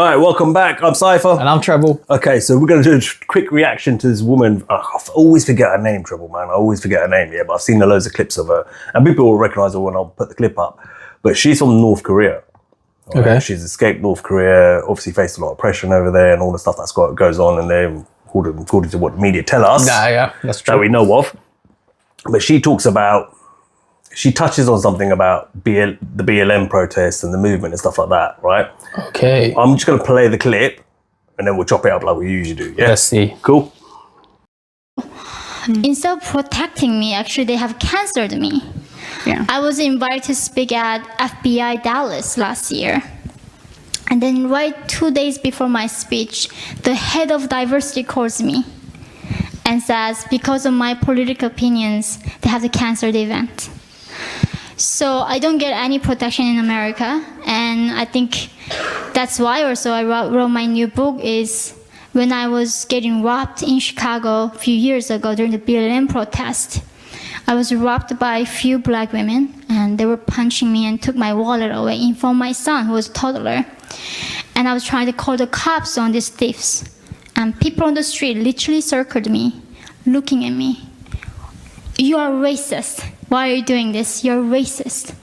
All right, welcome back. I'm Cypher. And I'm Treble. Okay, so we're going to do a quick reaction to this woman. I always forget her name, Treble, man. I always forget her name, yeah, but I've seen loads of clips of her. And people will recognize her when I'll put the clip up. But she's from North Korea. Right? Okay. She's escaped North Korea, obviously faced a lot of oppression over there and all the stuff that's goes on in there, according to what the media tell us. Yeah, that's true. That we know of. But she touches on something about the BLM protests and the movement and stuff like that, right? Okay. I'm just going to play the clip and then we'll chop it up like we usually do, yeah? Let's see. Cool? Instead of protecting me, actually they have canceled me. Yeah. I was invited to speak at FBI Dallas last year. And then right 2 days before my speech, the head of diversity calls me and says, because of my political opinions, they have to cancel the event. So I don't get any protection in America, and I think that's why also I wrote my new book is when I was getting robbed in Chicago a few years ago during the BLM protest. I was robbed by a few black women, and they were punching me and took my wallet away in front of my son, who was a toddler. And I was trying to call the cops on these thieves. And people on the street literally circled me, looking at me. You are racist. Why are you doing this? You're racist.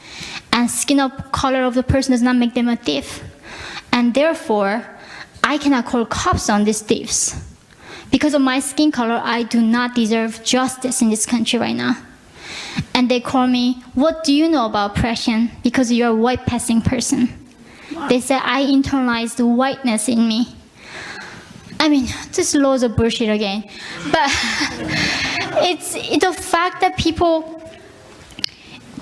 And skin color of the person does not make them a thief. And therefore, I cannot call cops on these thieves. Because of my skin color, I do not deserve justice in this country right now. And they call me, what do you know about oppression? Because you're a white passing person. Wow. They say I internalized the whiteness in me. I mean, just loads of bullshit again. But it's the fact that people,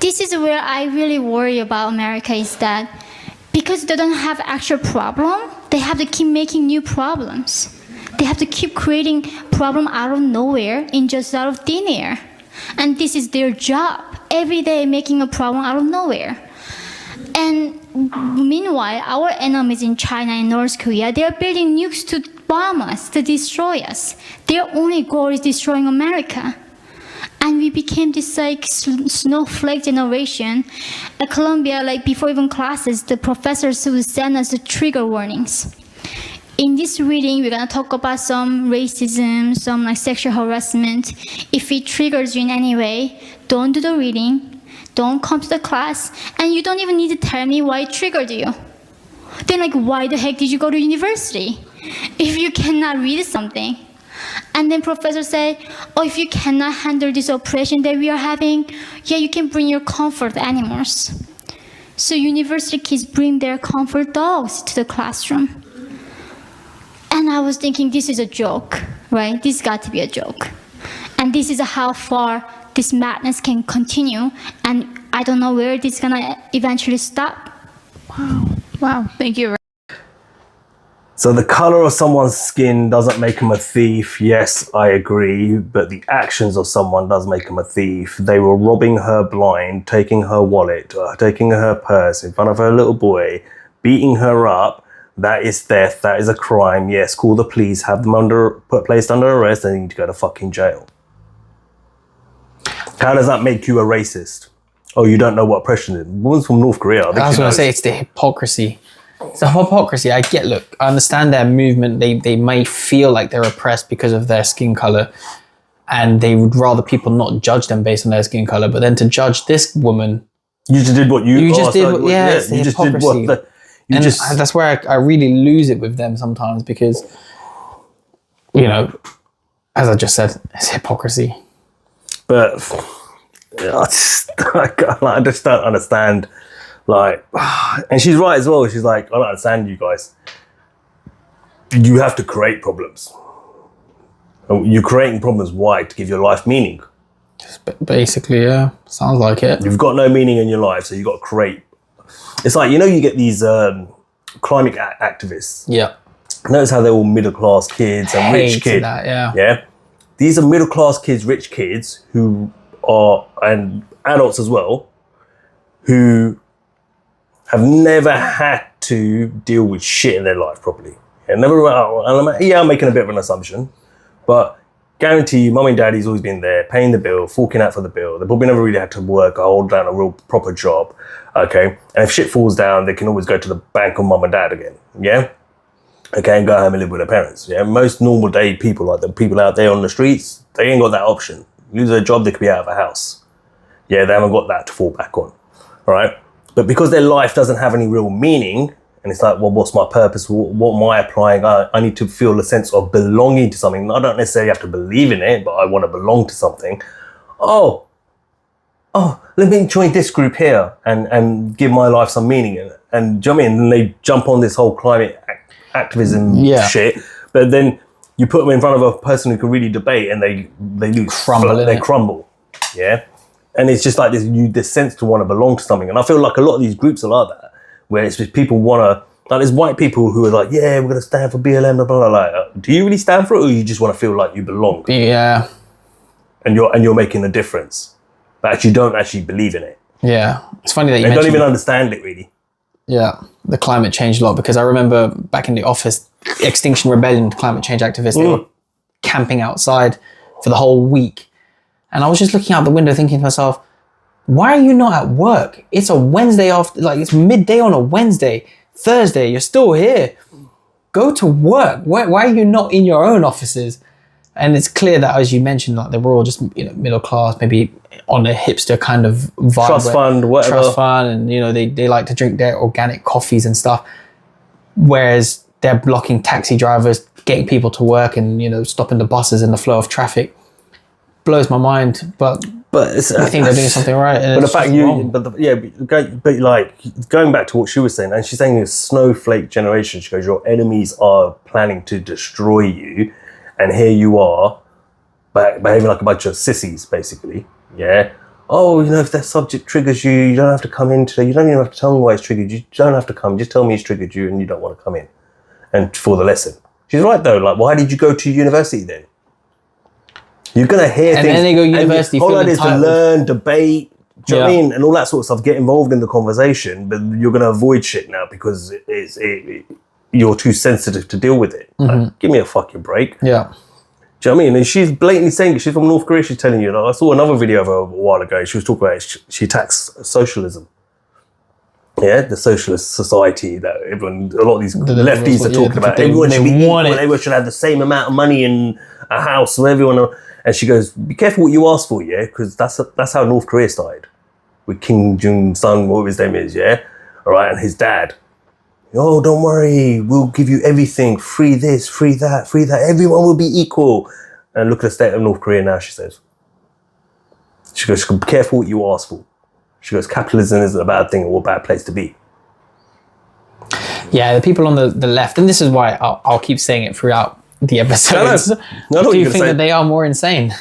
this is where I really worry about America is that because they don't have actual problem, they have to keep making new problems. They have to keep creating problem out of nowhere in just out of thin air. And this is their job, every day making a problem out of nowhere. And meanwhile, our enemies in China and North Korea, they're building nukes to bomb us, to destroy us. Their only goal is destroying America. And we became this like snowflake generation. At Columbia, like before even classes, the professors would send us the trigger warnings. In this reading, we're gonna talk about some racism, some like sexual harassment. If it triggers you in any way, don't do the reading, don't come to the class, and you don't even need to tell me why it triggered you. Then like, why the heck did you go to university if you cannot read something? And then professors say, oh, if you cannot handle this oppression that we are having, yeah, you can bring your comfort animals. So university kids bring their comfort dogs to the classroom. And I was thinking, this is a joke, right? This got to be a joke. And this is how far this madness can continue. And I don't know where this is gonna eventually stop. Wow. Thank you. So the color of someone's skin doesn't make them a thief. Yes, I agree. But the actions of someone does make them a thief. They were robbing her blind, taking her wallet, taking her purse in front of her little boy, beating her up. That is theft. That is a crime. Yes, call the police, have them placed under arrest, and they need to go to fucking jail. How does that make you a racist? Oh, you don't know what oppression is. Woman's from North Korea. I was going to say, it's the hypocrisy. It's the hypocrisy. I understand their movement. They may feel like they're oppressed because of their skin color, and they would rather people not judge them based on their skin color. But then to judge this woman, you just did what you just did. It's the you just did hypocrisy. what and that's where I really lose it with them sometimes because, you know, as I just said, it's hypocrisy. But I just don't understand. Like, and she's right as well. She's like, I don't understand you guys. You have to create problems. You're creating problems. Why? To give your life meaning. Basically, yeah. Sounds like it. You've got no meaning in your life, so you've got to create. It's like, you know, you get these climate activists. Yeah. Notice how they're all middle-class kids and rich kids. Yeah. These are middle-class kids, rich kids who are, and adults as well, who have never had to deal with shit in their life properly. And I'm making a bit of an assumption, but guarantee you, mum and daddy's always been there, paying the bill, forking out for the bill. They probably never really had to work or hold down a real proper job, okay? And if shit falls down, they can always go to the bank or mum and dad again, yeah? okay, and go home and live with their parents. Yeah, most normal day people, like the people out there on the streets, they ain't got that option. Lose their job, they could be out of a house. Yeah, they haven't got that to fall back on. All right, but because their life doesn't have any real meaning, and it's like, well, what's my purpose? What am I applying? I need to feel a sense of belonging to something. I don't necessarily have to believe in it, but I want to belong to something. Oh, let me join this group here and give my life some meaning. And do you know what I mean? And they jump on this whole climate activism shit, but then you put them in front of a person who can really debate, and they lose. They crumble. Yeah, and it's just like this sense to want to belong to something. And I feel like a lot of these groups are like that, where it's just people want to, like there's white people who are like, yeah, we're going to stand for BLM, blah, blah, blah. Do you really stand for it, or you just want to feel like you belong? Yeah. And you're making a difference. But you don't actually believe in it. Yeah. It's funny that you don't even understand it, really. Yeah. The climate changed a lot, because I remember back in the office, Extinction Rebellion, climate change activists, they were camping outside for the whole week. And I was just looking out the window thinking to myself, why are you not at work? It's a Wednesday after, like it's midday on a Wednesday, Thursday, you're still here. Go to work. Why are you not in your own offices? And it's clear that, as you mentioned, like they were all just, middle class, maybe on a hipster kind of vibe. Trust fund, whatever. Trust fund, and they like to drink their organic coffees and stuff. Whereas they're blocking taxi drivers, getting people to work, and stopping the buses in the flow of traffic. Blows my mind, but I think they're doing something right. But the fact but like going back to what she was saying, and she's saying this snowflake generation. She goes, your enemies are planning to destroy you. And here you are, behaving like a bunch of sissies, basically. Yeah. Oh, if that subject triggers you, you don't have to come in today. You don't even have to tell me why it's triggered you. You don't have to come. Just tell me it's triggered you, and you don't want to come in. And for the lesson, she's right though. Like, why did you go to university then? You're gonna hear things. And then they go to university. All that is to learn, debate. Do you know what I mean? And all that sort of stuff. Get involved in the conversation, but you're gonna avoid shit now because you're too sensitive to deal with it. Like, give me a fucking break. Yeah. Do you know what I mean? And she's blatantly saying it. She's from North Korea. She's telling you. I saw another video of her a while ago. She was talking about it. She attacks socialism. Yeah, the socialist society that a lot of these lefties are talking about. Everyone should be equal. Everyone should have the same amount of money in a house for everyone. And she goes, be careful what you ask for, yeah? Because that's how North Korea started. With Kim Jong-un, whatever his name is, yeah? All right, and his dad. Oh, don't worry, we'll give you everything. Free this, free that, free that. Everyone will be equal. And look at the state of North Korea now, she says. She goes, be careful what you ask for. She goes, capitalism isn't a bad thing or a bad place to be. Yeah, the people on the left, and this is why I'll keep saying it throughout the episodes. No, do you think that they are more insane?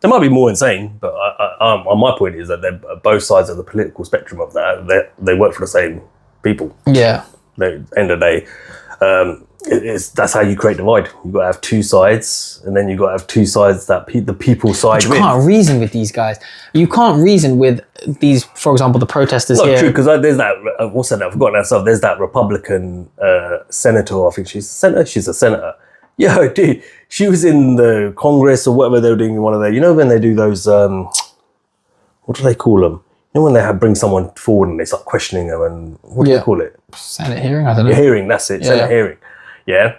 They might be more insane, but my point is that they're both sides of the political spectrum of that. They work for the same people. Yeah. At the end of the day, that's how you create divide. You've got to have two sides, and then you've got to have two sides that the people side with. You can't reason with these guys. You can't reason with these, for example, the protesters Not here. Not true, because there's that, what's that? I've forgotten that stuff. There's that Republican senator, I think she's a senator. She's a senator. Yo, dude, she was in the Congress or whatever they were doing in one of their, when they do those, what do they call them? When they bring someone forward and they start questioning them, and what do you call it? Senate hearing, I don't know. Hearing, that's it. Senate hearing. Yeah.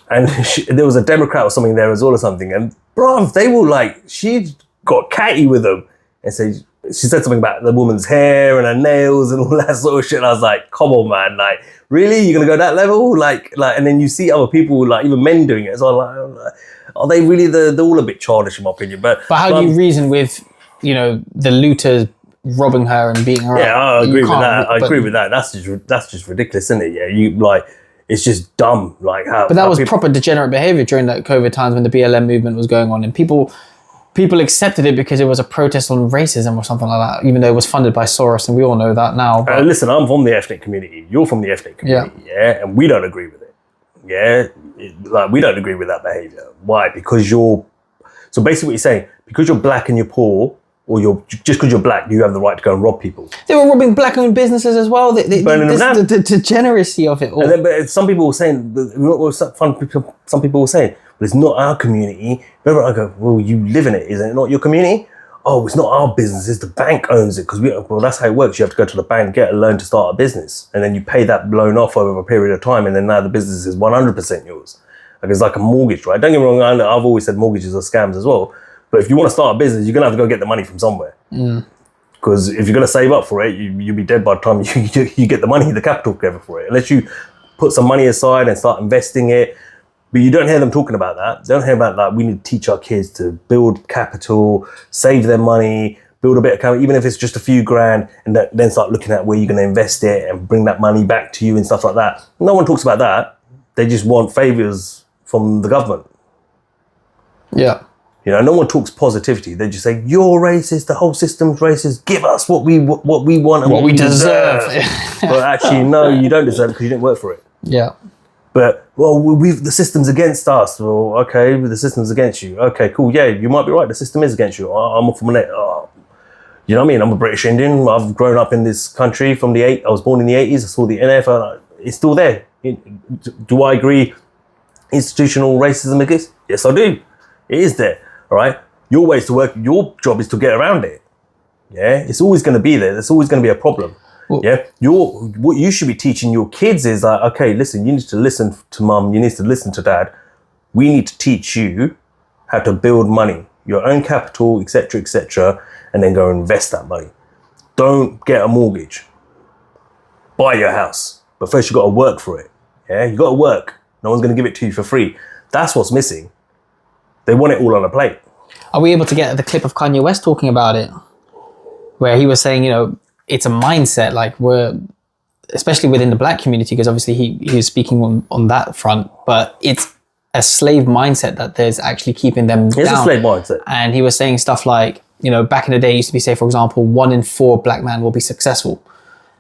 And there was a Democrat or something there as well or something. And bruv, they were she got catty with them. And so she said something about the woman's hair and her nails and all that sort of shit. And I was like, come on, man. Really? You're going to go that level? And then you see other people, even men doing it. So I'm like, are they really, they're all a bit childish in my opinion. But how do you reason with, the looters robbing her and beating her up? Yeah, I agree with that. I agree with that. That's just ridiculous, isn't it? Yeah, it's just dumb. But that was proper degenerate behavior during that COVID times when the BLM movement was going on, and people accepted it because it was a protest on racism or something like that, even though it was funded by Soros, and we all know that now. Listen, I'm from the ethnic community. You're from the ethnic community, yeah, and we don't agree with it. Yeah, we don't agree with that behavior. Why? Because so basically what you're saying, because you're black and you're poor, or just because you're black, you have the right to go and rob people. They were robbing black-owned businesses as well. The degeneracy of it all. And then, but some people were saying, some people were saying, but it's not our community. Remember, I go, well, you live in it, is it not your community? oh, it's not our business, it's the bank owns it. Because well, that's how it works. You have to go to the bank, get a loan to start a business. And then you pay that loan off over a period of time. And then now the business is 100% yours. Like it's like a mortgage, right? Don't get me wrong, I've always said mortgages are scams as well. But if you want to start a business, you're going to have to go get the money from somewhere. Because if you're going to save up for it, you'll be dead by the time you get the money, the capital together for it. Unless you put some money aside and start investing it. But you don't hear them talking about that. They don't hear about that. We need to teach our kids to build capital, save their money, build a bit of capital, even if it's just a few grand, and then start looking at where you're going to invest it and bring that money back to you and stuff like that. No one talks about that. They just want favors from the government. Yeah. You know, no one talks positivity. They just say, you're racist, the whole system's racist, give us what we want and what we deserve. But actually, no, you don't deserve it because you didn't work for it. Yeah. But, well, the system's against us. Well, okay, the system's against you. Okay, cool. Yeah, you might be right. The system is against you. I'm from you know what I mean? I'm a British Indian. I've grown up in this country from I was born in the 80s. I saw the NFL. It's still there. Do I agree institutional racism exists? Yes, I do. It is there. All right. Your ways to work, your job is to get around it. Yeah. It's always going to be there. There's always going to be a problem. Well, yeah. What you should be teaching your kids is like, okay, listen, you need to listen to mum. You need to listen to dad. We need to teach you how to build money, your own capital, etc., and then go invest that money. Don't get a mortgage. Buy your house. But first you got to work for it. Yeah. You got to work. No one's going to give it to you for free. That's what's missing. They want it all on a plate. Are we able to get the clip of Kanye West talking about it? Where he was saying, you know, it's a mindset, like especially within the black community, because obviously he was speaking on that front, but it's a slave mindset that there's actually keeping them down. It's a slave mindset. And he was saying stuff like, you know, back in the day, it used to be, say, for example, 1 in 4 black men will be successful.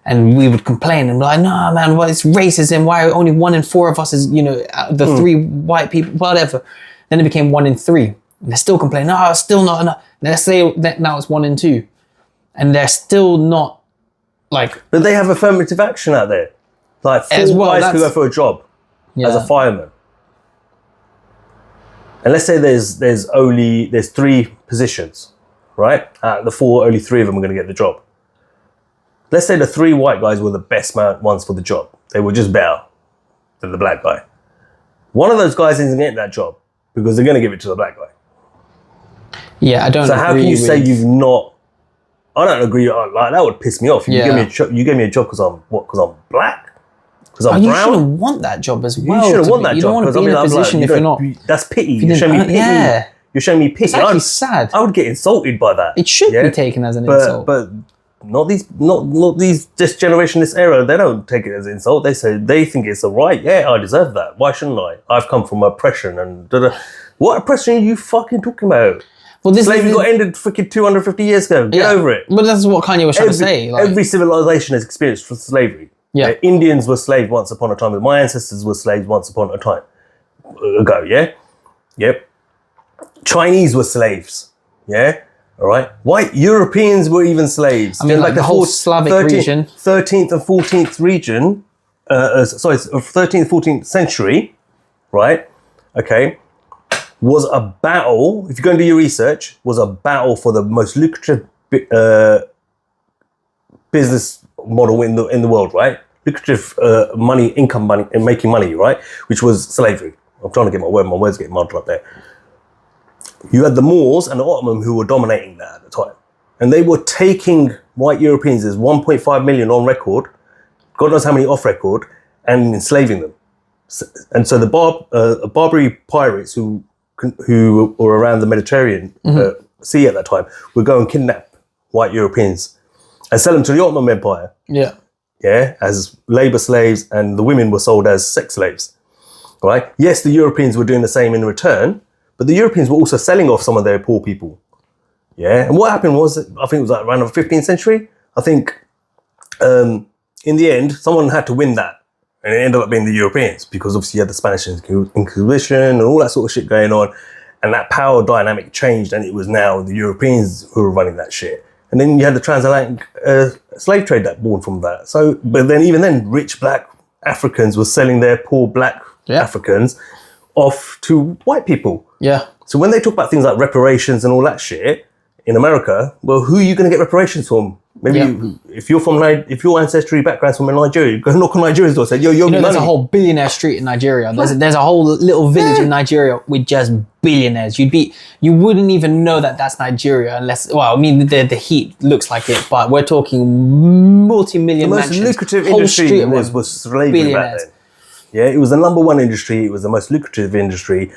And we would complain and be like, nah, man, what is racism? Why only 1 in 4 of us is, you know, the 3 white people, whatever. Then it became 1 in 3. And they're still complaining, no, it's still not enough. And let's say that now it's 1 in 2. And they're still not like... But they have affirmative action out there. Like 4 guys who go for a job as a fireman. And let's say there's 3 positions, right? Out of the 4, only 3 of them are going to get the job. Let's say the 3 white guys were the best ones for the job. They were just better than the black guy. One of those guys isn't getting that job because they're going to give it to the black guy. Yeah, I don't. So how can you say you've not? I don't agree. Like that would piss me off. You gave me a job because I'm what? Because I'm black. Because I'm brown. You shouldn't want that job as well. You shouldn't want that job. You don't want to be in a position if you're not. That's pity. You're showing me pity. Yeah. You're showing me pity. It's actually sad. I would get insulted by that. It should be taken as an insult. But not this generation, this era. They don't take it as an insult. They say they think it's a right. Yeah, I deserve that. Why shouldn't I? I've come from oppression and what oppression are you fucking talking about? Well, slavery got ended freaking 250 years ago. Get over it. But that's what Kanye was trying to say. Like, every civilization has experienced slavery. Yeah. Indians were slaves once upon a time. My ancestors were slaves once upon a time ago. Yeah. Yep. Chinese were slaves. Yeah. All right. White Europeans were even slaves. I mean, like the whole Slavic region. 13th and 14th region. 13th, 14th century. Right. Okay. Was a battle, if you go and do your research, was a battle for the most lucrative business model in the world, right? Lucrative income money, and making money, right? Which was slavery. I'm trying to get my words getting muddled up there. You had the Moors and the Ottoman who were dominating that at the time. And they were taking white Europeans, there's 1.5 million on record, God knows how many off record, and enslaving them. And so the Barbary pirates who were around the Mediterranean Sea at that time would go and kidnap white Europeans and sell them to the Ottoman Empire. Yeah. Yeah, as labor slaves, and the women were sold as sex slaves. Right? Yes, the Europeans were doing the same in return, but the Europeans were also selling off some of their poor people. Yeah. And what happened was, I think it was like around the 15th century, I think in the end, someone had to win that. And it ended up being the Europeans, because obviously you had the Spanish Inquisition and all that sort of shit going on. And that power dynamic changed, and it was now the Europeans who were running that shit. And then you had the transatlantic slave trade that born from that. So, but then even then, rich black Africans were selling their poor black Africans off to white people. Yeah. So when they talk about things like reparations and all that shit, in America, well, who are you going to get reparations from? Maybe if your ancestry background's from Nigeria, you go knock on Nigeria's door and say, yo, there's a whole billionaire street in Nigeria. There's a whole little village in Nigeria with just billionaires. You wouldn't even know that that's Nigeria unless, well, I mean, the heat looks like it, but we're talking multi-million mansions. The most lucrative industry was slavery back then. Yeah, it was the number one industry. It was the most lucrative industry.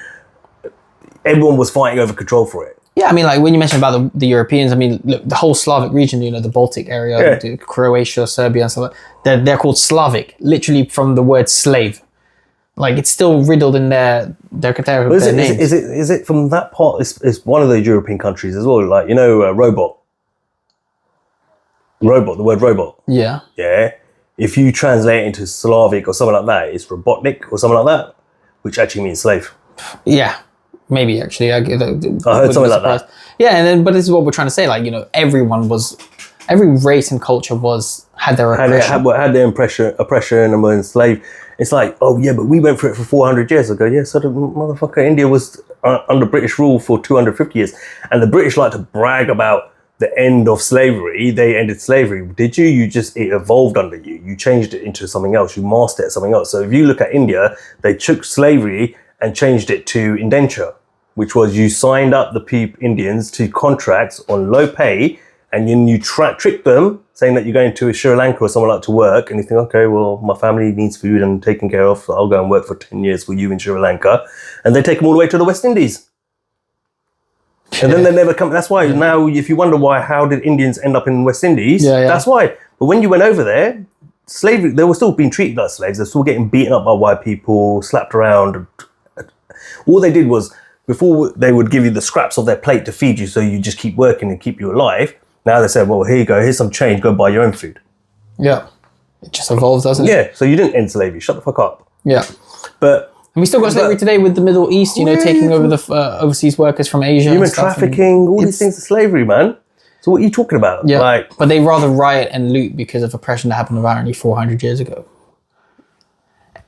Everyone was fighting over control for it. Yeah, I mean, like when you mentioned about the Europeans, I mean, look, the whole Slavic region, the Baltic area, Croatia, Serbia, and stuff like that, they're called Slavic, literally from the word slave. Like, it's still riddled in their names. Is it from that part? It's one of those European countries as well. Like, robot. Robot, the word robot. Yeah. Yeah. If you translate it into Slavic or something like that, it's robotnik or something like that, which actually means slave. Yeah. Maybe actually, I heard something like that. Yeah, but this is what we're trying to say. Like, every race and culture had their oppression. Had their oppression and were enslaved. It's like, oh yeah, but we went through it for 400 years ago. Yeah, so the motherfucker India was under British rule for 250 years, and the British like to brag about the end of slavery. They ended slavery. Did you? It evolved under you. You changed it into something else. You mastered it as something else. So if you look at India, they took slavery and changed it to indenture, which was you signed up the Indians to contracts on low pay, and then you trick them saying that you're going to Sri Lanka or somewhere like to work, and you think, okay, well, my family needs food and taken care of, so I'll go and work for 10 years for you in Sri Lanka, and they take them all the way to the West Indies. And then they never come. That's why now, if you wonder how did Indians end up in West Indies, that's why. But when you went over there, slavery, they were still being treated like slaves. They're still getting beaten up by white people, slapped around. All they did was, before they would give you the scraps of their plate to feed you so you just keep working and keep you alive, now they said, well, here you go, here's some change, go buy your own food. Yeah. It just evolves, doesn't it? Yeah, so you didn't end slavery, shut the fuck up. Yeah. And we still got slavery today with the Middle East, taking over the overseas workers from Asia. Human trafficking, all these things are slavery, man. So what are you talking about? Yeah, but they rather riot and loot because of oppression that happened apparently 400 years ago.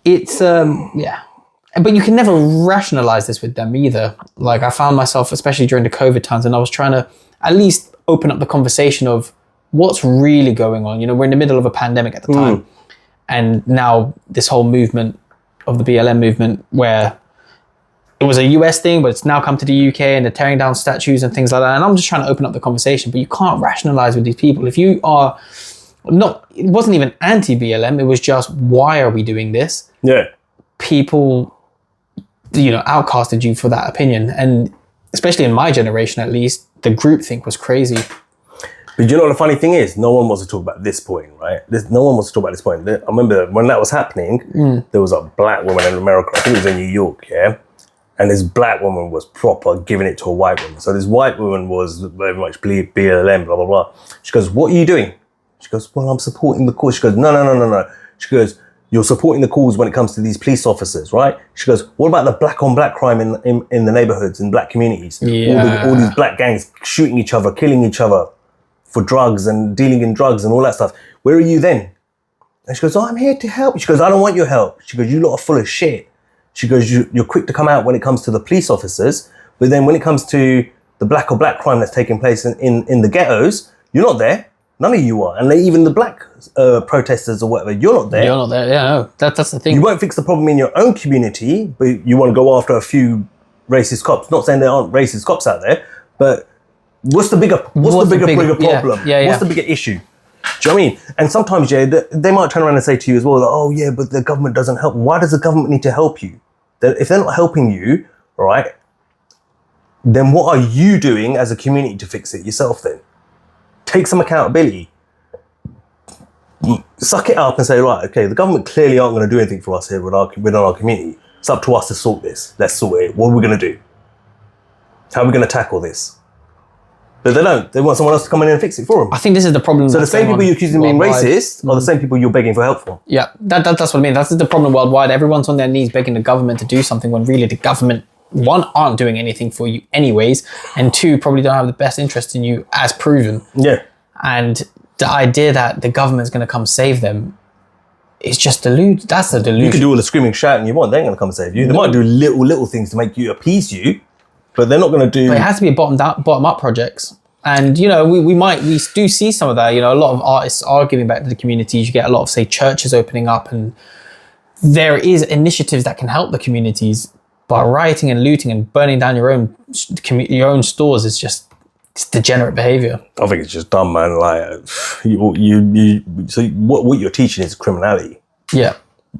It's, But you can never rationalize this with them either. Like, I found myself, especially during the COVID times, and I was trying to at least open up the conversation of what's really going on. We're in the middle of a pandemic at the time. And now this whole movement of the BLM movement, where it was a US thing, but it's now come to the UK and they're tearing down statues and things like that. And I'm just trying to open up the conversation, but you can't rationalize with these people. If you are not, it wasn't even anti-BLM, it was just, why are we doing this? Yeah. People outcasted you for that opinion, and especially in my generation, at least, the groupthink was crazy. But you know what the funny thing is? No one wants to talk about this point, right? No one wants to talk about this point. I remember when that was happening, there was a black woman in America, I think it was in New York, yeah? And this black woman was proper giving it to a white woman. So this white woman was very much BLM, blah, blah, blah. She goes, what are you doing? She goes, well, I'm supporting the cause. She goes, no. She goes, you're supporting the cause when it comes to these police officers, right? She goes, what about the black on black crime in the neighborhoods, in black communities? Yeah. All these black gangs shooting each other, killing each other for drugs and dealing in drugs and all that stuff. Where are you then? And she goes, I'm here to help. She goes, I don't want your help. She goes, you lot are full of shit. She goes, you're quick to come out when it comes to the police officers, but then when it comes to the black on black crime that's taking place in the ghettos, you're not there. None of you are. And even the black protesters or whatever, you're not there. You're not there, yeah, no. That's the thing. You won't fix the problem in your own community, but you want to go after a few racist cops. Not saying there aren't racist cops out there, but what's the bigger problem? Yeah. What's the bigger issue? Do you know what I mean? And sometimes, they might turn around and say to you as well, oh yeah, but the government doesn't help. Why does the government need to help you? If they're not helping you, right, then what are you doing as a community to fix it yourself then? Take some accountability. Suck it up and say, right, okay, the government clearly aren't going to do anything for us here within our community. It's up to us to sort this. Let's sort it. What are we going to do? How are we going to tackle this? But they don't. They want someone else to come in and fix it for them. I think this is the problem. So the same people you're accusing of being racist are the same people you're begging for help for. Yeah, that's what I mean. That's the problem worldwide. Everyone's on their knees begging the government to do something when really the government, one, aren't doing anything for you anyways, and two, probably don't have the best interest in you as proven. Yeah. And the idea that the government's going to come save them is just delusion. That's a delusion. You can do all the screaming, shouting you want. They ain't going to come save you. They might do little things to make you appease you, but they're not going to do. But it has to be a bottom up projects. And, you know, we do see some of that. You know, a lot of artists are giving back to the communities. You get a lot of, say, churches opening up, and there is initiatives that can help the communities. But rioting and looting and burning down your own stores is just, it's degenerate behavior. I think it's just dumb, man. Like, so what you're teaching is criminality. Yeah.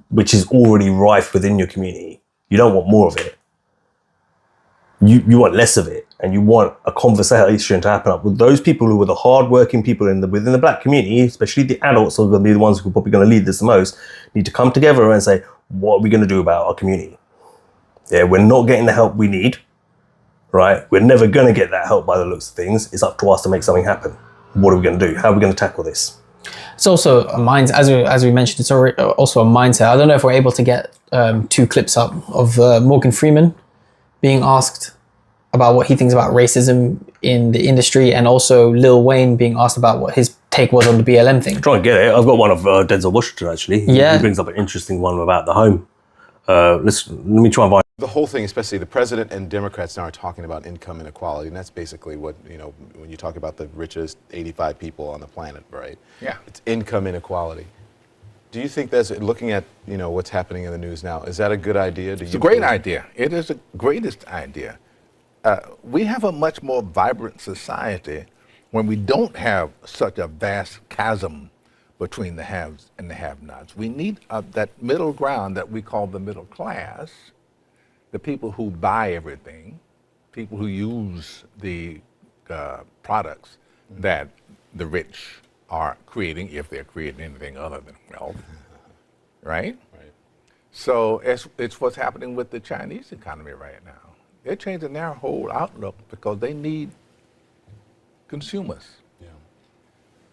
Which is already rife within your community. You don't want more of it. You want less of it, and you want a conversation to happen up with those people who are the hard-working people within the black community, especially the adults who are going to be the ones who are probably going to lead this the most, need to come together and say, what are we going to do about our community? Yeah, we're not getting the help we need, right? We're never going to get that help by the looks of things. It's up to us to make something happen. What are we going to do? How are we going to tackle this? It's also a mindset, as we mentioned, it's also a mindset. I don't know if we're able to get 2 clips up of Morgan Freeman being asked about what he thinks about racism in the industry, and also Lil Wayne being asked about what his take was on the BLM thing. Try and get it. I've got one of Denzel Washington, actually. Yeah. He brings up an interesting one about the home. Let me try and find. The whole thing, especially the president and Democrats now are talking about income inequality, and that's basically what, you know, when you talk about the richest 85 people on the planet, right? Yeah. It's income inequality. Do you think that's, looking at, you know, what's happening in the news now, is that a good idea? It's a great idea. It is the greatest idea. We have a much more vibrant society when we don't have such a vast chasm between the haves and the have-nots. We need that middle ground that we call the middle class, the people who buy everything, people who use the products that the rich are creating, if they're creating anything other than wealth, right? Right. So it's what's happening with the Chinese economy right now. They're changing their whole outlook because they need consumers. Yeah.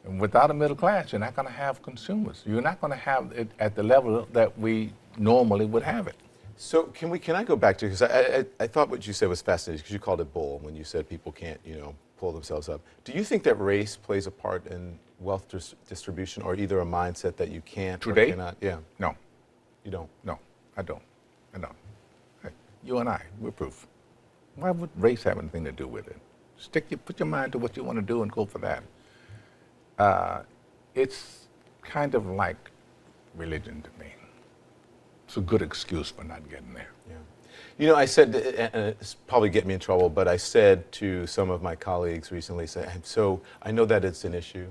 And without a middle class, you're not going to have consumers. You're not going to have it at the level that we normally would have it. So can I go back to, because I thought what you said was fascinating, because you called it bull when you said people can't, you know, pull themselves up. Do you think that race plays a part in wealth distribution, or either a mindset that you can't Today? or cannot? Yeah. No, You don't? no, I don't. Hey, you and I, we're proof. Why would race have anything to do with it? Put your mind to what you want to do and go for that. It's kind of like religion to me. It's a good excuse for not getting there. Yeah. You know, I said, and it's probably get me in trouble, but I said to some of my colleagues recently, so I know that it's an issue,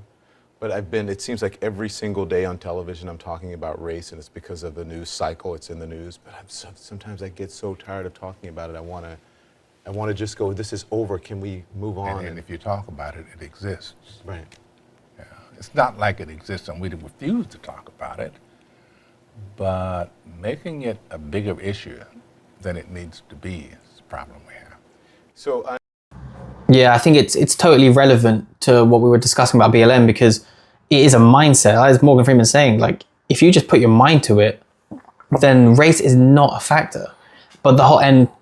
but it seems like every single day on television I'm talking about race, and it's because of the news cycle, it's in the news, but sometimes I get so tired of talking about it, I want to just go, this is over, can we move on? And if you talk about it, it exists. Right. Yeah. It's not like it exists and we refuse to talk about it, but making it a bigger issue than it needs to be is the problem we have. So Yeah, I think it's totally relevant to what we were discussing about BLM, because it is a mindset. As Morgan Freeman saying, like, if you just put your mind to it, then race is not a factor. But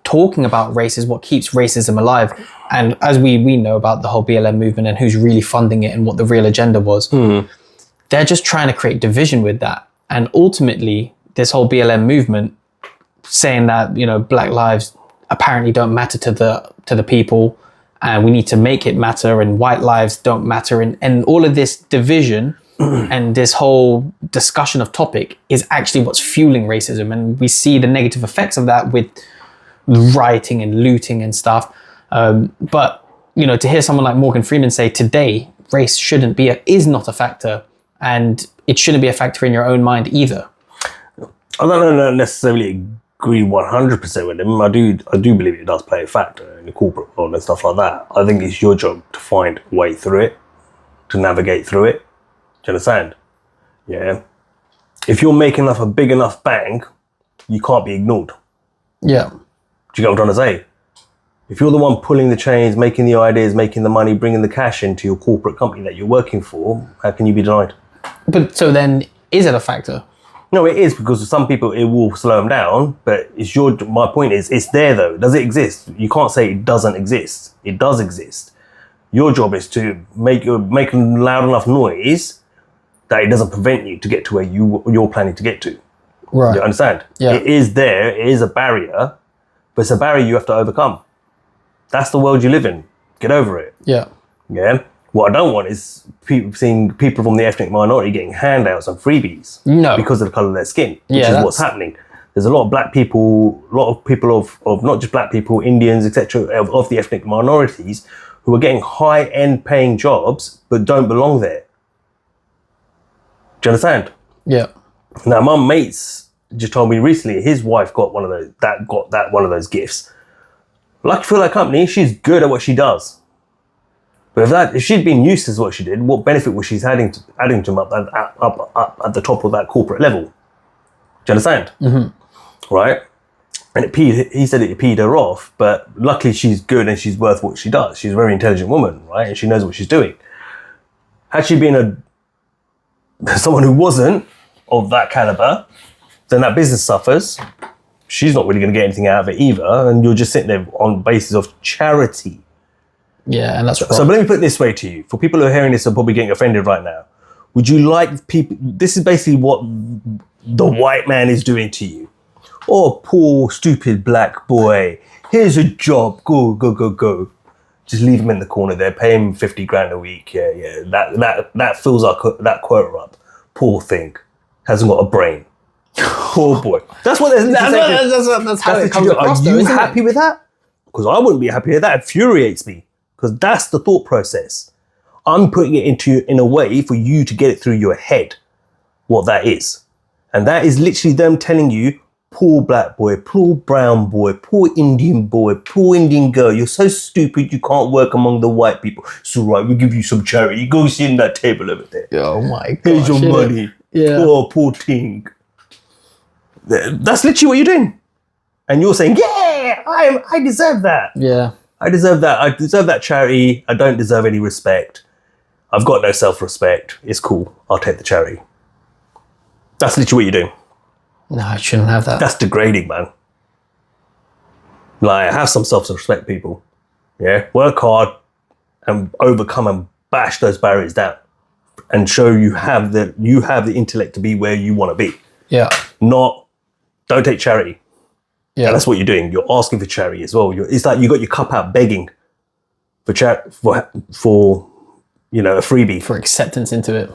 talking about race is what keeps racism alive. And as we know about the whole BLM movement and who's really funding it and what the real agenda was, they're just trying to create division with that. And ultimately, this whole BLM movement saying that, you know, black lives apparently don't matter to the people, and we need to make it matter, and white lives don't matter, and all of this division and this whole discussion of topic is actually what's fueling racism. And we see the negative effects of that with rioting and looting and stuff. But, you know, to hear someone like Morgan Freeman say today, race is not a factor, and it shouldn't be a factor in your own mind either. I don't necessarily agree 100% with him. I do believe it does play a factor in the corporate world and stuff like that. I think it's your job to find a way through it, to navigate through it. Do you understand? Yeah. If you're making a big enough bang, you can't be ignored. Yeah. Do you get what I'm trying to say? If you're the one pulling the chains, making the ideas, making the money, bringing the cash into your corporate company that you're working for, how can you be denied? But so then, is it a factor? No, it is, because for some people it will slow them down, but my point is, it's there though. Does it exist? You can't say it doesn't exist. It does exist. Your job is to make loud enough noise that it doesn't prevent you to get to where you're planning to get to. Right. You understand? Yeah. It is there. It is a barrier, but it's a barrier you have to overcome. That's the world you live in. Get over it. Yeah. Yeah. What I don't want is seeing people from the ethnic minority getting handouts and freebies because of the colour of their skin, which is what's happening. There's a lot of black people, a lot of people of not just black people, Indians, etc., of the ethnic minorities who are getting high-end paying jobs but don't belong there. Do you understand? Yeah. Now, my mates just told me recently his wife got one of those gifts. Lucky for that company, she's good at what she does. But if she'd been useless to what she did, what benefit was she adding to him up at the top of that corporate level? Do you understand? Mm-hmm. Right? And he said it peed her off, but luckily she's good and she's worth what she does. She's a very intelligent woman, right? And she knows what she's doing. Had she been someone who wasn't of that caliber, then that business suffers. She's not really going to get anything out of it either, and you're just sitting there on the basis of charity. Yeah, and that's so. But let me put it this way to you: for people who are hearing this and probably getting offended right now, would you like people? This is basically what the white man is doing to you. Oh, poor stupid black boy! Here's a job. Go, go, go, go. Just leave him in the corner there. Pay him 50 grand a week. Yeah. That fills that quota up. Poor thing, hasn't got a brain. Poor boy. That's what. That's how it comes across. Are you happy with that? Because I wouldn't be happy with that. It infuriates me. Because that's the thought process. I'm putting it in a way for you to get it through your head, what that is. And that is literally them telling you, poor black boy, poor brown boy, poor Indian boy, poor Indian girl, you're so stupid you can't work among the white people. It's all right, we'll give you some charity. Go sit in that table over there. Oh my God. Here's your money. Yeah. Oh, poor thing. That's literally what you're doing. And you're saying, yeah, I deserve that. Yeah. I deserve that. I deserve that charity. I don't deserve any respect. I've got no self-respect. It's cool. I'll take the charity. That's literally what you're doing. No, I shouldn't have that. That's degrading, man. Like, have some self-respect, people. Yeah? Work hard and overcome and bash those barriers down and show you have the intellect to be where you want to be. Yeah. Not, don't take charity. Yeah, and that's what you're doing. You're asking for charity as well. It's like you got your cup out begging for a freebie, for acceptance into it.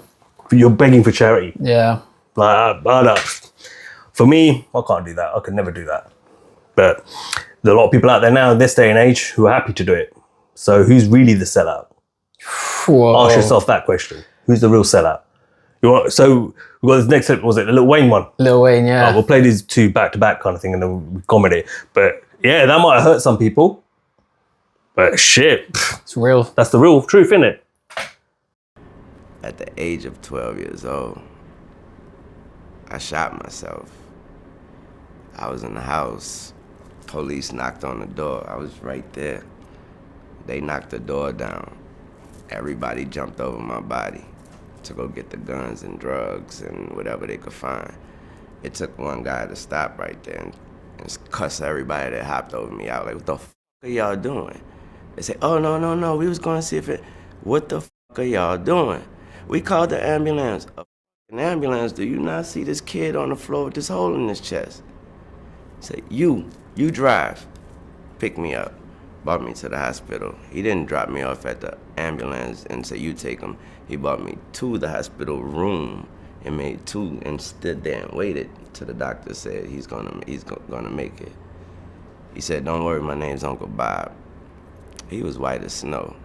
You're begging for charity. Yeah. Like, for me, I can't do that. I could never do that. But there are a lot of people out there now in this day and age who are happy to do it. So who's really the sellout? Whoa. Ask yourself that question. Who's the real sellout? So we've got this next clip, was it the Lil Wayne one? Lil Wayne, yeah. We'll play these two back-to-back kind of thing and then we comment it. But yeah, that might hurt some people. But shit. It's real. That's the real truth, isn't it? At the age of 12 years old, I shot myself. I was in the house. Police knocked on the door. I was right there. They knocked the door down. Everybody jumped over my body to go get the guns and drugs and whatever they could find. It took one guy to stop right there and cuss everybody that hopped over me out. Like, what the fuck are y'all doing? They say, oh, no, we was going to see if it, what the fuck are y'all doing? We called the ambulance. An ambulance, do you not see this kid on the floor with this hole in his chest? Say, you drive, pick me up, brought me to the hospital. He didn't drop me off at the ambulance and say, you take him. He brought me to the hospital room and made two and stood there and waited till the doctor said he's gonna make it. He said, don't worry, my name's Uncle Bob. He was white as snow.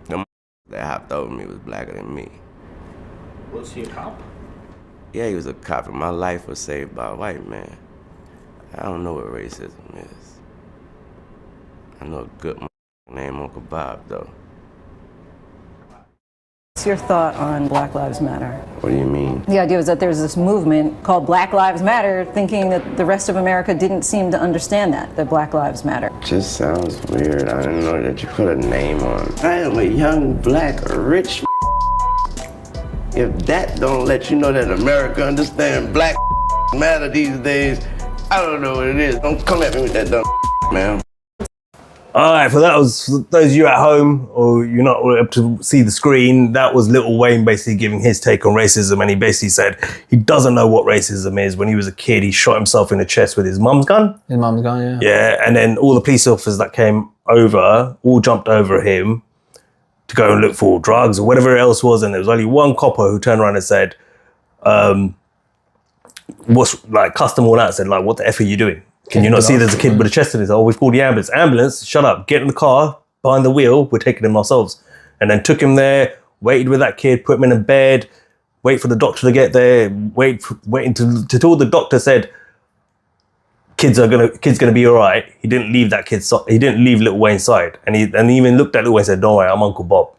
The that hopped over me was blacker than me. Was he a cop? Yeah, he was a cop, and my life was saved by a white man. I don't know what racism is. I know a good named Uncle Bob, though. What's your thought on Black Lives Matter? What do you mean? The idea was that there's this movement called Black Lives Matter, thinking that the rest of America didn't seem to understand that Black Lives Matter. Just sounds weird. I didn't know that you put a name on it. I am a young, black, rich. If that don't let you know that America understands Black matter these days, I don't know what it is. Don't come at me with that dumb man. All right, for those of you at home or you're not able to see the screen, that was Lil Wayne basically giving his take on racism, and he basically said he doesn't know what racism is. When he was a kid, he shot himself in the chest with his mum's gun. His mum's gun, yeah. Yeah, and then all the police officers that came over all jumped over him to go and look for drugs or whatever else was, and there was only one copper who turned around and said, what's like, cussed them all out, said like, what the F are you doing? Can you not see there's a kid with a chest in his? Oh, we've called the ambulance. Ambulance, shut up, get in the car, behind the wheel, we're taking him ourselves. And then took him there, waited with that kid, put him in a bed, wait for the doctor to get there, waiting till the doctor said, kid's gonna be all right. He didn't leave that kid, he didn't leave little Wayne's side. And he even looked at little Wayne and said, don't worry, I'm Uncle Bob.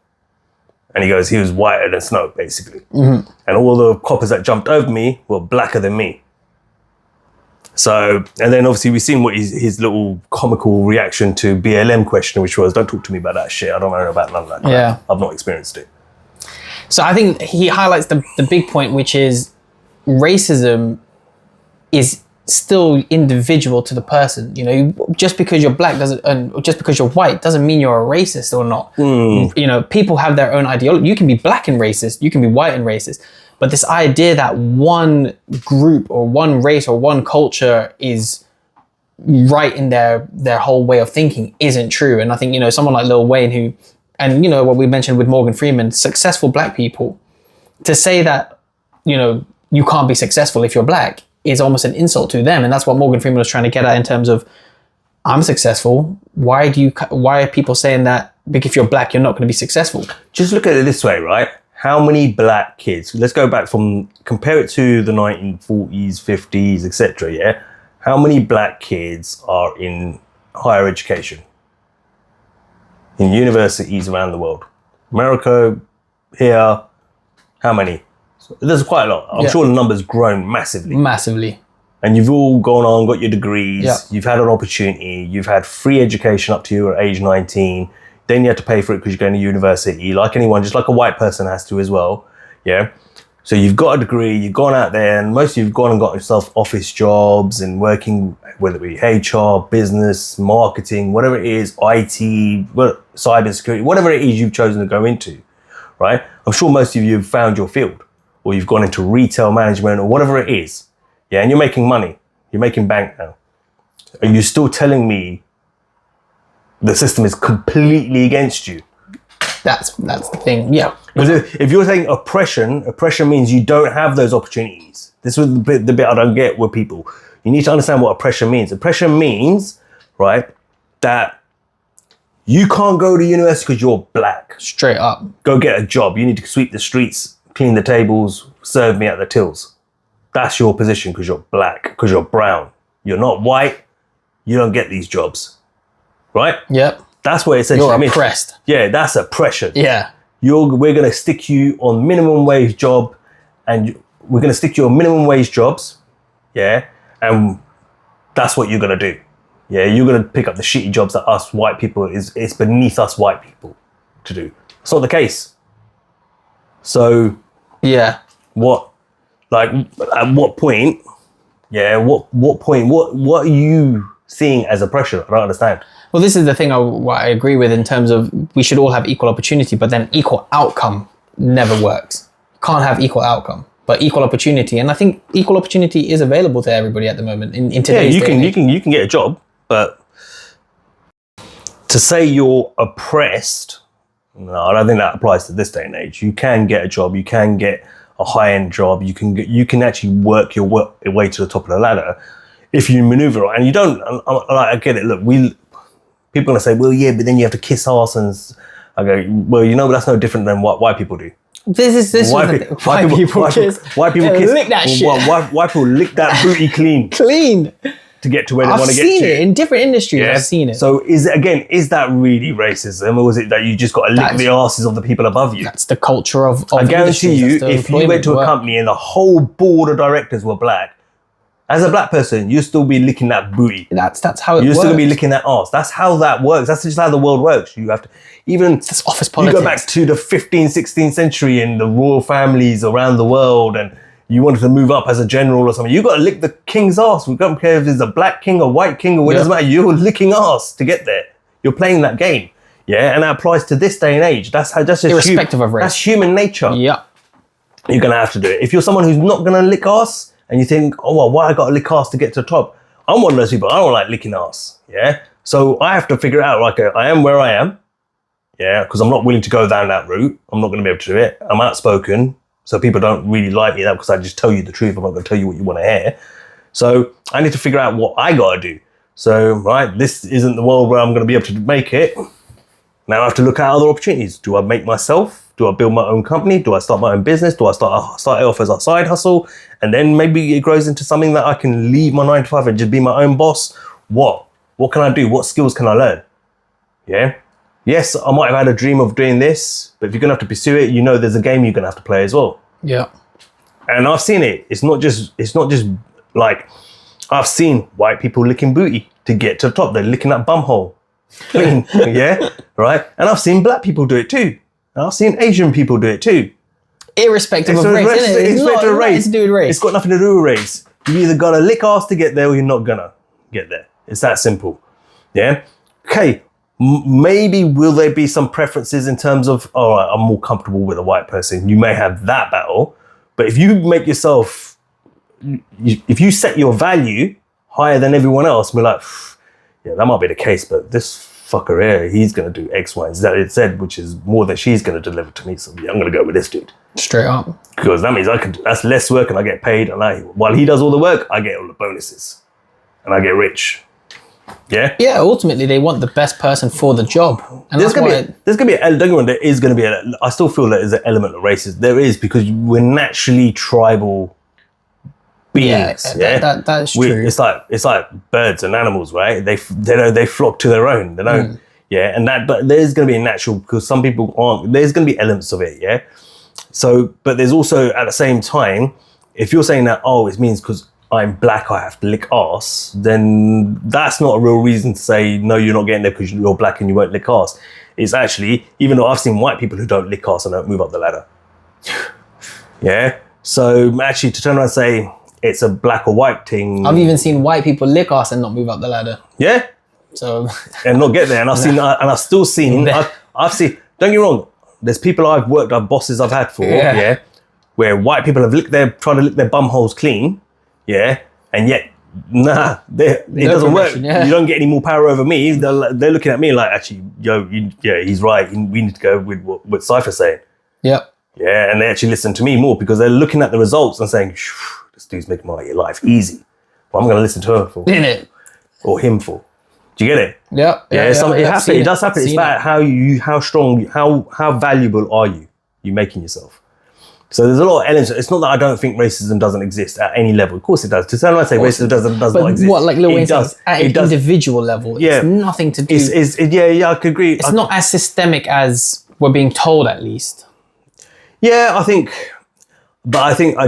And he goes, he was whiter than snow, basically. Mm-hmm. And all the coppers that jumped over me were blacker than me. So, and then obviously we've seen what his little comical reaction to BLM question, which was, don't talk to me about that shit. I don't know about none of that crap. Yeah. I've not experienced it. So I think he highlights the big point, which is racism is still individual to the person. You know, just because you're black and just because you're white doesn't mean you're a racist or not. You know, people have their own ideology. You can be black and racist, you can be white and racist. But this idea that one group or one race or one culture is right in their whole way of thinking isn't true. And I think, you know, someone like Lil Wayne who, and you know what we mentioned with Morgan Freeman, successful black people, to say that, you know, you can't be successful if you're black is almost an insult to them. And that's what Morgan Freeman was trying to get at in terms of, I'm successful. Why are people saying that if you're black, you're not going to be successful? Just look at it this way, right? How many black kids, let's go back compare it to the 1940s, 50s, etc. Yeah. How many black kids are in higher education? In universities around the world? America, here, how many? So there's quite a lot. I'm sure the number's grown massively. Massively. And you've all gone on, got your degrees, Yeah. you've had an opportunity, you've had free education up to your age 19. Then you have to pay for it because you're going to university, like anyone, just like a white person has to as well. Yeah. So you've got a degree, you've gone out there, and most of you've gone and got yourself office jobs and working, whether it be HR, business, marketing, whatever it is, IT, cybersecurity, whatever it is you've chosen to go into, right? I'm sure most of you have found your field, or you've gone into retail management or whatever it is. Yeah. And you're making money. You're making bank now. Are you still telling me the system is completely against you? That's the thing. Yeah. Because if you're saying oppression means you don't have those opportunities. This was the bit I don't get with people. You need to understand what oppression means. Oppression means, right, that you can't go to university because you're black. Straight up. Go get a job. You need to sweep the streets, clean the tables, serve me at the tills. That's your position because you're black, because you're brown. You're not white. You don't get these jobs. Right? Yep. That's what essentially You're means. oppressed. Yeah, that's oppression. Yeah. We're going to stick you on minimum wage job, and we're going to stick you on minimum wage jobs. Yeah. And that's what you're going to do. Yeah. You're going to pick up the shitty jobs that us white people, it's beneath us white people to do. It's not the case. So, yeah. At what point, what are you seeing as oppression? I don't understand. Well, this is the thing what I agree with in terms of we should all have equal opportunity, but then equal outcome never works. You can't have equal outcome, but equal opportunity. And I think equal opportunity is available to everybody at the moment in today's day. You can get a job, but to say you're oppressed, no, I don't think that applies to this day and age. You can get a job, you can get a high-end job, you can actually work your way to the top of the ladder if you maneuver right. And you don't, I get it, look, people are going to say, well, yeah, but then you have to kiss ass, and I go, well, you know, that's no different than what white people do. This white people kiss. White people kiss. Lick that shit. White people lick that booty clean. Clean. To get to where they want to get to. I've seen it in different industries. Yeah. I've seen it. So is that really racism, or is it that you just got to lick the asses of the people above you? That's the culture of I guarantee you, if you went to a company and the whole board of directors were black, as a black person, you'll still be licking that booty. That's how it works. You're still gonna be licking that ass. That's how that works. That's just how the world works. You have to, it's office politics. You go back to the 15th, 16th century and the royal families around the world, and you wanted to move up as a general or something. You got to lick the king's ass. We don't care if it's a black king or white king or what, it doesn't matter. You're licking ass to get there. You're playing that game. Yeah, and that applies to this day and age. That's just irrespective of race. That's human nature. Yeah, you're gonna have to do it. If you're someone who's not gonna lick ass, and you think, oh, well, why I got to lick ass to get to the top? I'm one of those people. I don't like licking ass. Yeah. So I have to figure it out. Like, I am where I am. Yeah, because I'm not willing to go down that route. I'm not going to be able to do it. I'm outspoken, so people don't really like me that because I just tell you the truth. I'm not going to tell you what you want to hear. So I need to figure out what I got to do. So, right, this isn't the world where I'm going to be able to make it. Now I have to look at other opportunities. Do I make myself? Do I build my own company? Do I start my own business? Do I start it off as a side hustle? And then maybe it grows into something that I can leave my 9 to 5 and just be my own boss? What? What can I do? What skills can I learn? Yeah. Yes, I might have had a dream of doing this, but if you're going to have to pursue it, you know there's a game you're going to have to play as well. Yeah. And I've seen it. It's not just like, I've seen white people licking booty to get to the top. They're licking that bum hole clean. Yeah, right? And I've seen black people do it too. And I've seen Asian people do it too. Irrespective of race, isn't it? It's not race. To do with race. It's got nothing to do with race. You either got to lick ass to get there or you're not going to get there. It's that simple. Yeah? Okay. Maybe will there be some preferences in terms of, all right, I'm more comfortable with a white person. You may have that battle, but if you make yourself, if you set your value higher than everyone else, we're like, yeah, that might be the case, but this fucker here, he's going to do X, Y, and Z, which is more than she's going to deliver to me. So yeah, I'm going to go with this dude. Straight up. Because that means that's less work and I get paid. And while he does all the work, I get all the bonuses and I get rich. Yeah. Yeah. Ultimately, they want the best person for the job, and there's gonna be. Don't get me wrong. There is gonna be. I still feel that there's an element of racism. There is, because we're naturally tribal beings. Yeah, that's true. It's like birds and animals, right? They flock to their own. They don't. Yeah, but there's gonna be a natural, because some people aren't. There's gonna be elements of it. Yeah. So, but there's also at the same time, if you're saying that, it means because I'm black, I have to lick ass, then that's not a real reason to say, no, you're not getting there because you're black and you won't lick ass. It's actually, even though I've seen white people who don't lick ass and don't move up the ladder. Yeah. So actually to turn around and say it's a black or white thing. I've even seen white people lick ass and not move up the ladder. Yeah. So. And not get there. And I've still seen, I've seen, don't get me wrong, there's people bosses I've had for, where white people have trying to lick their bum holes clean. Yeah, and yet, it doesn't work. Yeah. You don't get any more power over me. They're looking at me like, actually, he's right. We need to go with what Cypher's saying. Yep. Yeah, and they actually listen to me more because they're looking at the results and saying, this dude's making my life easy. Well, I'm going to listen to her for. Or him for. Do you get it? Yep. Yeah. It does happen. It's about how strong, how valuable are you making yourself? So there's a lot of elements. It's not that I don't think racism doesn't exist at any level. Of course it does. To sound like say racism does not exist. What, like Lil Wayne says, at an individual level, it's nothing to do. Yeah, I could agree. It's not as systemic as we're being told, at least. Yeah, I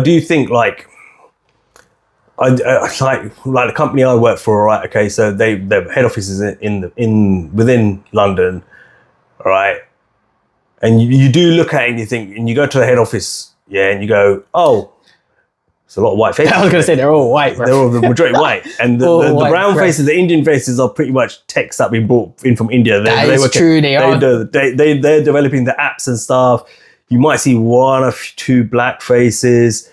do think like the company I work for, right? Okay, so their head office is within London, all right? And you do look at it and you think, and you go to the head office, and you go, it's a lot of white faces. I was going to say they're all white, bro. They're all the majority white. And the brown faces, the Indian faces are pretty much techs that we brought in from India. That's true, they are. They're developing the apps and stuff. You might see one or two black faces,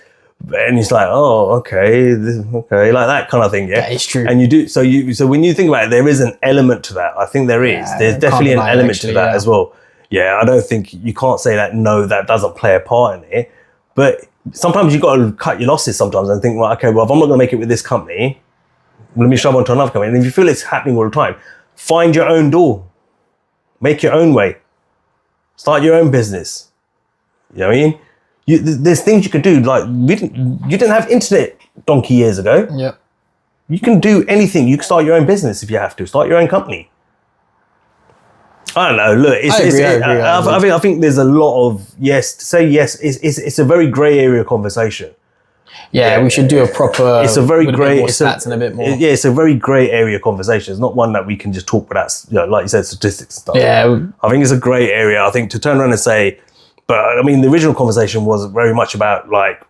and it's like, okay, like that kind of thing, yeah. That is true. And you do so when you think about it, there is an element to that. I think there is. There's definitely an element to that as well. Yeah, I don't think you can't say that. No, that doesn't play a part in it. But sometimes you got to cut your losses sometimes and think, right, okay, well, if I'm not going to make it with this company, let me shove on to another company. And if you feel it's happening all the time, find your own door, make your own way, start your own business. You know what I mean? There's things you could do. Like you didn't have internet donkey years ago. Yeah. You can do anything. You can start your own business if you have to. Start your own company. I don't know. Look, I think there's a lot of yes. To say yes, it's a very grey area conversation. Yeah, we should do a proper. It's a very grey. Stats and a bit more. It's a very grey area conversation. It's not one that we can just talk without, like you said, statistics and stuff. Yeah, I think it's a grey area. I think to turn around and say, but I mean, the original conversation was very much about like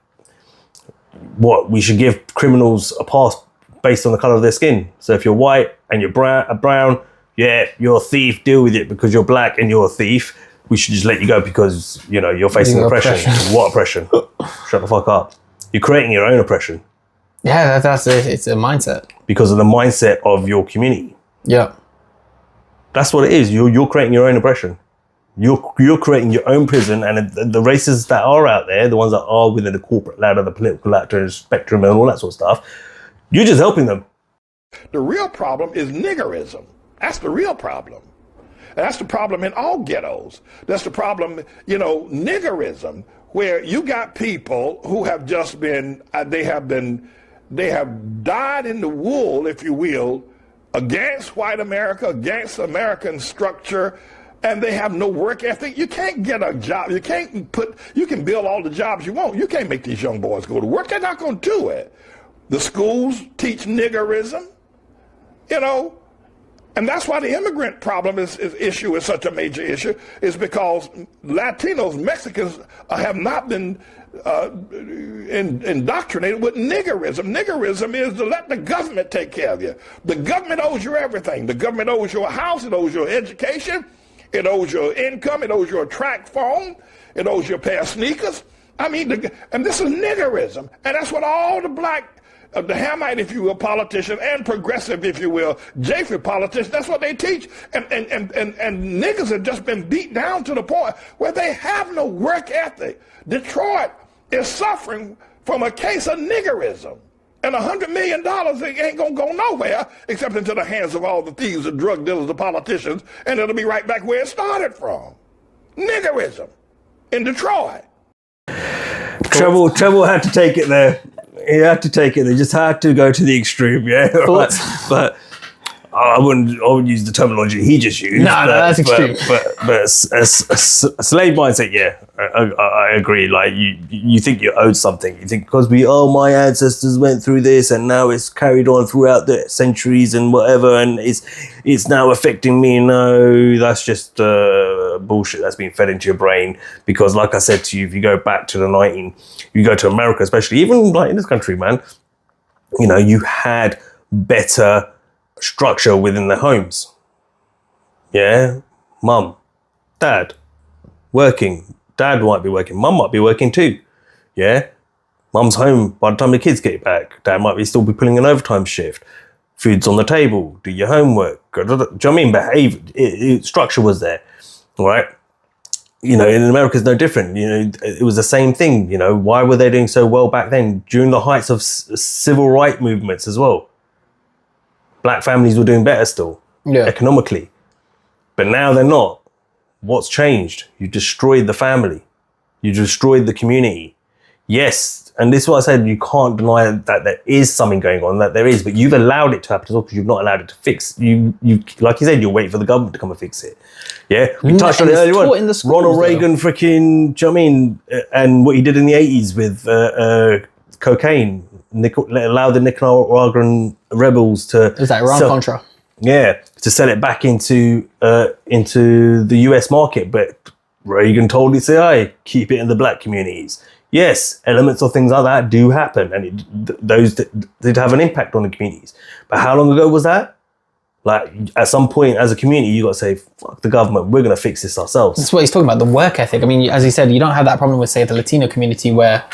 what we should give criminals a pass based on the color of their skin. So if you're white and you're brown. Yeah, you're a thief, deal with it because you're black and you're a thief. We should just let you go because, you're facing oppression. What oppression? Shut the fuck up. You're creating your own oppression. Yeah, it's a mindset. Because of the mindset of your community. Yeah. That's what it is. You're creating your own oppression. You're creating your own prison, and the racists that are out there, the ones that are within the corporate ladder, the political ladder, spectrum, and all that sort of stuff, you're just helping them. The real problem is niggerism. That's the real problem. And that's the problem in all ghettos. That's the problem, niggerism, where you got people who have just been, they have died in the wool, if you will, against white America, against American structure, and they have no work ethic. You can't get a job. You can build all the jobs you want. You can't make these young boys go to work. They're not going to do it. The schools teach niggerism, and that's why the immigrant problem issue is such a major issue, is because Latinos, Mexicans have not been indoctrinated with niggerism. Niggerism is to let the government take care of you. The government owes you everything. The government owes you a house. It owes you education. It owes you income. It owes you a track phone. It owes you a pair of sneakers. And this is niggerism. And that's what all the black, the Hamite, if you will, politician, and progressive, if you will, Japheth politicians, that's what they teach. And niggas have just been beat down to the point where they have no work ethic. Detroit is suffering from a case of niggerism. And $100 million ain't gonna go nowhere except into the hands of all the thieves, the drug dealers, the politicians, and it'll be right back where it started from. Niggerism in Detroit. Treble had to take it there. He had to take it. They just had to go to the extreme, yeah. But I wouldn't use the terminology he just used. No, that's extreme. But a slave mindset, yeah, I agree. Like you think you're owed something. You think because my ancestors went through this and now it's carried on throughout the centuries and whatever, and it's now affecting me. No, that's just bullshit that's being fed into your brain. Because like I said to you, if you go back to you go to America, especially even like in this country, man, you had better structure within the homes. Yeah, mum, dad, working. Dad might be working. Mum might be working too. Yeah, mum's home by the time the kids get back. Dad might still be pulling an overtime shift. Food's on the table. Do your homework. Do you know what I mean? Behave. Structure was there. All right. In America it's no different. It was the same thing. Why were they doing so well back then during the heights of civil rights movements as well? Black families were doing better still, economically. But now they're not. What's changed? You destroyed the family. You destroyed the community. Yes, and this is what I said, you can't deny that there is something going on, that there is, but you've allowed it to happen as well because you've not allowed it to fix. You like you said, you'll wait for the government to come and fix it. Yeah, we touched on it earlier on. Ronald Reagan, freaking, do you know what I mean? And what he did in the 80s with cocaine. Allow the Nicaraguan rebels to... Is that Iran-Contra? Yeah, to sell it back into the US market. But Reagan told the CIA, keep it in the black communities. Yes, elements of things like that do happen. And those did have an impact on the communities. But how long ago was that? Like, at some point as a community, you got to say, fuck the government, we're going to fix this ourselves. That's what he's talking about, the work ethic. I mean, as he said, you don't have that problem with, say, the Latino community where...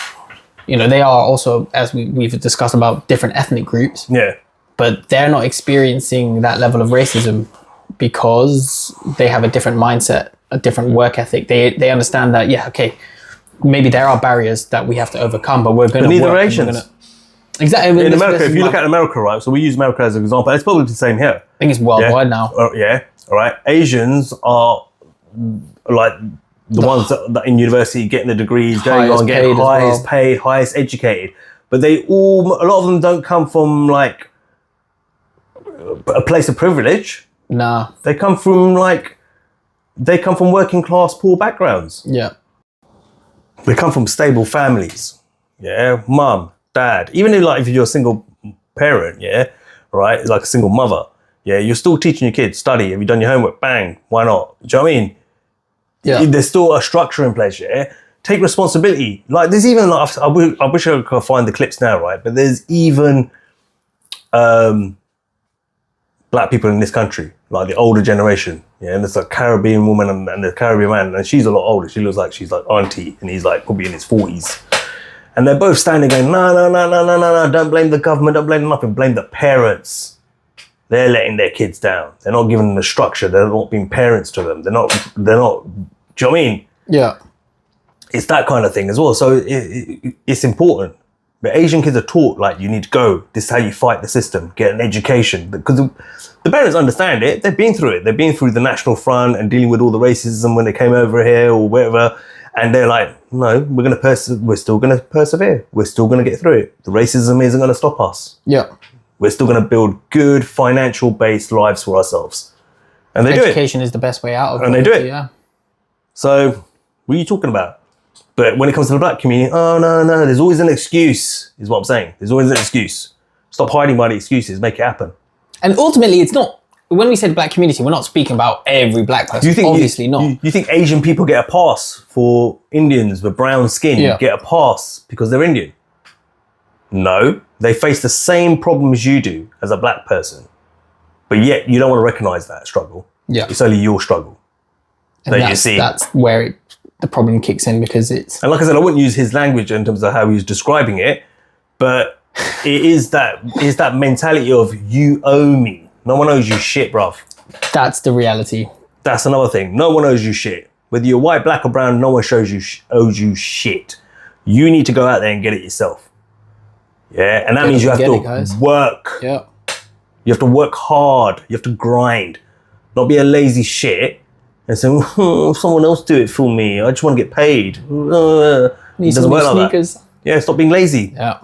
they are also, as we've discussed about different ethnic groups. Yeah. But they're not experiencing that level of racism because they have a different mindset, a different work ethic. They understand that, maybe there are barriers that we have to overcome, but we're going to work. Asians. Exactly. In America, if you look at America, right? So we use America as an example. It's probably the same here. I think it's worldwide now. Yeah. All right. Asians are like... the ones that in university getting the degrees, going on, getting highest paid, highest educated. But a lot of them don't come from like a place of privilege. Nah. They come from working class, poor backgrounds. Yeah. They come from stable families. Yeah. Mum, dad. Even if you're a single parent, yeah, right, like a single mother, yeah, you're still teaching your kids, study. Have you done your homework? Bang. Why not? Do you know what I mean? Yeah. There's still a structure in place, yeah? Take responsibility. Like, there's even, like, I wish I could find the clips now, right? But there's even black people in this country, like the older generation, yeah? And there's a Caribbean woman and the Caribbean man, and she's a lot older. She looks like she's like auntie, and he's like probably in his 40s. And they're both standing going, no, don't blame the government, don't blame nothing, blame the parents. they're letting their kids down. They're not giving them the structure. They're not being parents to them. They're not, do you know what I mean? Yeah. It's that kind of thing as well. So it's important. But Asian kids are taught, like, you need to go. This is how you fight the system. Get an education. Because the parents understand it. They've been through it. They've been through the National Front and dealing with all the racism when they came over here or wherever. And they're like, no, we're still going to persevere. We're still going to get through it. The racism isn't going to stop us. Yeah. We're still going to build good financial-based lives for ourselves. And they do it. Education is the best way out of it. And they do it. Yeah. So, what are you talking about? But when it comes to the black community, oh, no, there's always an excuse, is what I'm saying. There's always an excuse. Stop hiding by the excuses. Make it happen. And ultimately, it's not, when we said black community, we're not speaking about every black person. Obviously not. You think Asian people get a pass for Indians with brown skin get a pass because they're Indian? No. They face the same problems you do as a black person. But yet, you don't want to recognise that struggle. Yeah. It's only your struggle that you see. That's where the problem kicks in, because it's... And like I said, I wouldn't use his language in terms of how he was describing it, but it is that mentality of you owe me. No one owes you shit, bruv. That's the reality. That's another thing. No one owes you shit. Whether you're white, black or brown, no one owes you shit. You need to go out there and get it yourself. Yeah, and that means you have to work. Yeah. You have to work hard. You have to grind. Not be a lazy shit and say, someone else do it for me. I just want to get paid. It doesn't work like that. Yeah, stop being lazy. Yeah.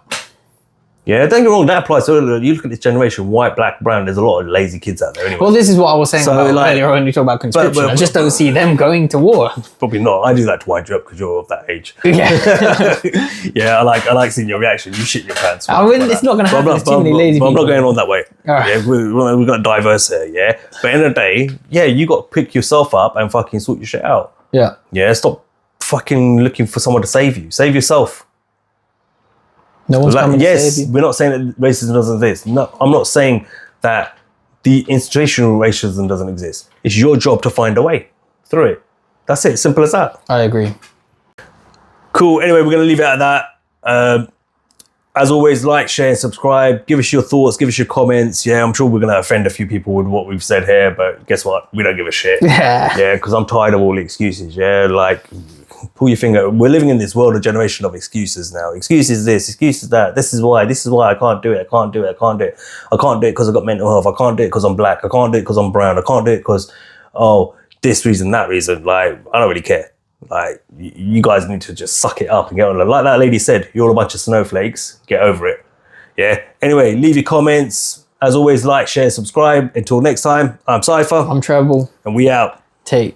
Yeah, don't get me wrong, that applies to, you look at this generation, white, black, brown, there's a lot of lazy kids out there anyway. Well, this is what I was saying about earlier when we talk about conscription. I just don't see them going to war. Probably not. I do that to wind you up because you're of that age. Yeah. Yeah, I like seeing your reaction. You shit your pants. It's not going to happen. There's too many lazy people. I'm not going on that way. Right. Yeah, we've got diverse here, yeah? But in the day, yeah, you got to pick yourself up and fucking sort your shit out. Yeah. Yeah, stop fucking looking for someone to save you. Save yourself. No one's coming to save you. We're not saying that racism doesn't exist. No, I'm not saying that the institutional racism doesn't exist. It's your job to find a way through it. That's it. Simple as that. I agree. Cool. Anyway, we're going to leave it at that. As always, like, share, and subscribe. Give us your thoughts. Give us your comments. Yeah, I'm sure we're going to offend a few people with what we've said here, but guess what? We don't give a shit. Yeah, because I'm tired of all the excuses. Yeah, like, pull your finger. We're living in this world, a generation of excuses now. Excuses this, excuses that. This is why I can't do it. I can't do it. I can't do it. I can't do it because I've got mental health. I can't do it because I'm black. I can't do it because I'm brown. I can't do it because, this reason, that reason. Like, I don't really care. Like, you guys need to just suck it up and get on. Like that lady said, you're all a bunch of snowflakes. Get over it. Yeah. Anyway, leave your comments. As always, like, share, subscribe. Until next time, I'm Cypher. I'm Treble. And we out. Take.